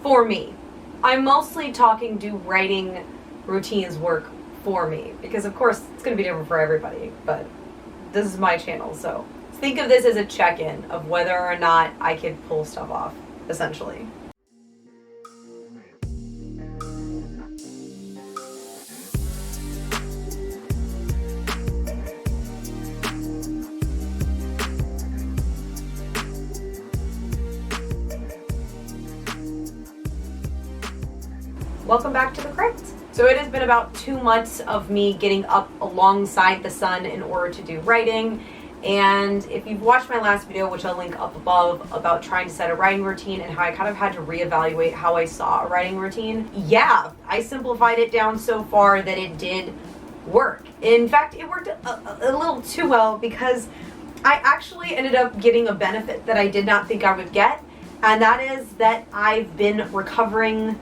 for me. I'm mostly talking, do writing routines work for me? Because of course it's going to be different for everybody, but this is my channel, so think of this as a check-in of whether or not I could pull stuff off, essentially. Welcome back to the crypt. So it has been about 2 months of me getting up alongside the sun in order to do writing. And if you've watched my last video, which I'll link up above, about trying to set a writing routine and how I kind of had to reevaluate how I saw a writing routine, yeah, I simplified it down so far that it did work. In fact, it worked a little too well, because I actually ended up getting a benefit that I did not think I would get, and that is that I've been recovering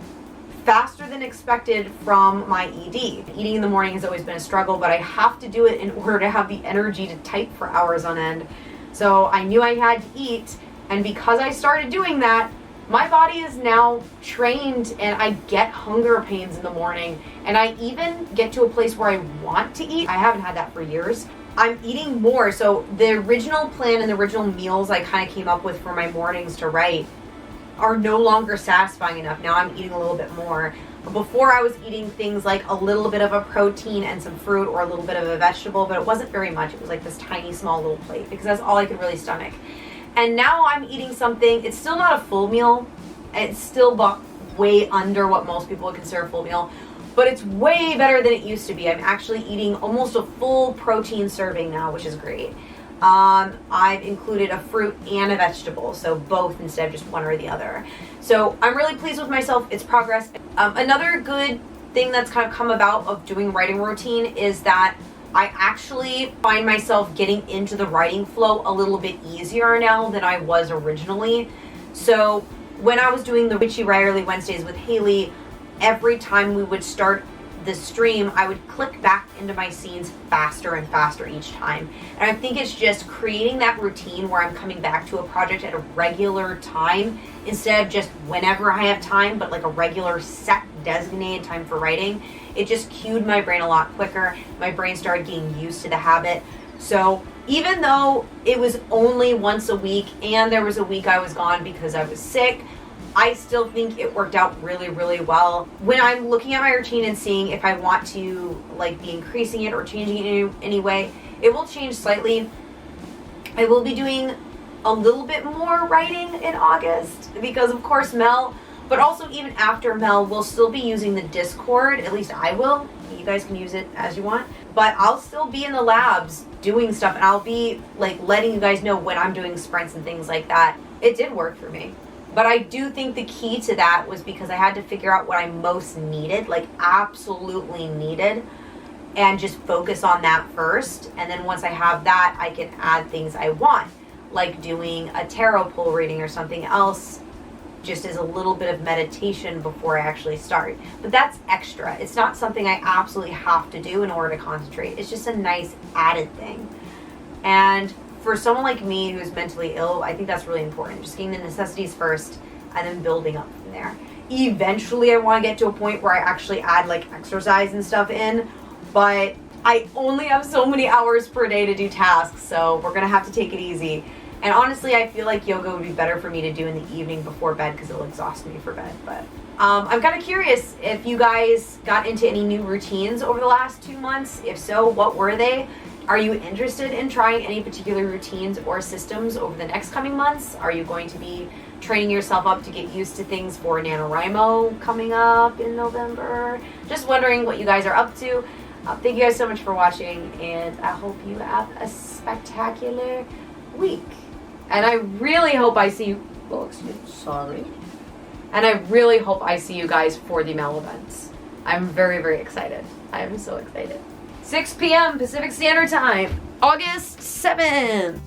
faster than expected from my ED. Eating in the morning has always been a struggle, but I have to do it in order to have the energy to type for hours on end. So I knew I had to eat, and because I started doing that, my body is now trained and I get hunger pains in the morning, and I even get to a place where I want to eat. I haven't had that for years. I'm eating more, so the original plan and the original meals I kind of came up with for my mornings to write are no longer satisfying enough. Now I'm eating a little bit more. But before, I was eating things like a little bit of a protein and some fruit, or a little bit of a vegetable, but it wasn't very much. It was like this tiny small little plate, because that's all I could really stomach. And now I'm eating something, it's still not a full meal. It's still way under what most people would consider a full meal, but it's way better than it used to be. I'm actually eating almost a full protein serving now, which is great. I've included a fruit and a vegetable, so both instead of just one or the other. So I'm really pleased with myself. It's progress. Another good thing that's kind of come about of doing writing routine is that I actually find myself getting into the writing flow a little bit easier now than I was originally. So when I was doing the Witchy Writerly Wednesdays with Haley, every time we would start the stream, I would click back into my scenes faster and faster each time. And I think it's just creating that routine where I'm coming back to a project at a regular time instead of just whenever I have time, but like a regular set designated time for writing. It just cued my brain a lot quicker. My brain started getting used to the habit. So even though it was only once a week, and there was a week I was gone because I was sick, I still think it worked out really, really well. When I'm looking at my routine and seeing if I want to like be increasing it or changing it in any way, it will change slightly. I will be doing a little bit more writing in August because of course Mel, but also even after Mel, we'll still be using the Discord. At least I will. You guys can use it as you want, but I'll still be in the labs doing stuff, and I'll be like letting you guys know when I'm doing sprints and things like that. It did work for me. But I do think the key to that was because I had to figure out what I most needed, like absolutely needed, and just focus on that first. And then once I have that, I can add things I want, like doing a tarot pull reading or something else, just as a little bit of meditation before I actually start. But that's extra. It's not something I absolutely have to do in order to concentrate. It's just a nice added thing. And for someone like me who's mentally ill, I think that's really important. Just getting the necessities first and then building up from there. Eventually, I want to get to a point where I actually add like exercise and stuff in, but I only have so many hours per day to do tasks, so we're going to have to take it easy. And honestly, I feel like yoga would be better for me to do in the evening before bed because it'll exhaust me for bed. But I'm kind of curious if you guys got into any new routines over the last 2 months. If so, what were they? Are you interested in trying any particular routines or systems over the next coming months? Are you going to be training yourself up to get used to things for NaNoWriMo coming up in November? Just wondering what you guys are up to. Thank you guys so much for watching, and I hope you have a spectacular week. And I really hope I see you, well, excuse me, sorry. And I really hope I see you guys for the Mel events. I'm very, very excited. I am so excited. 6 p.m. Pacific Standard Time, August 7th.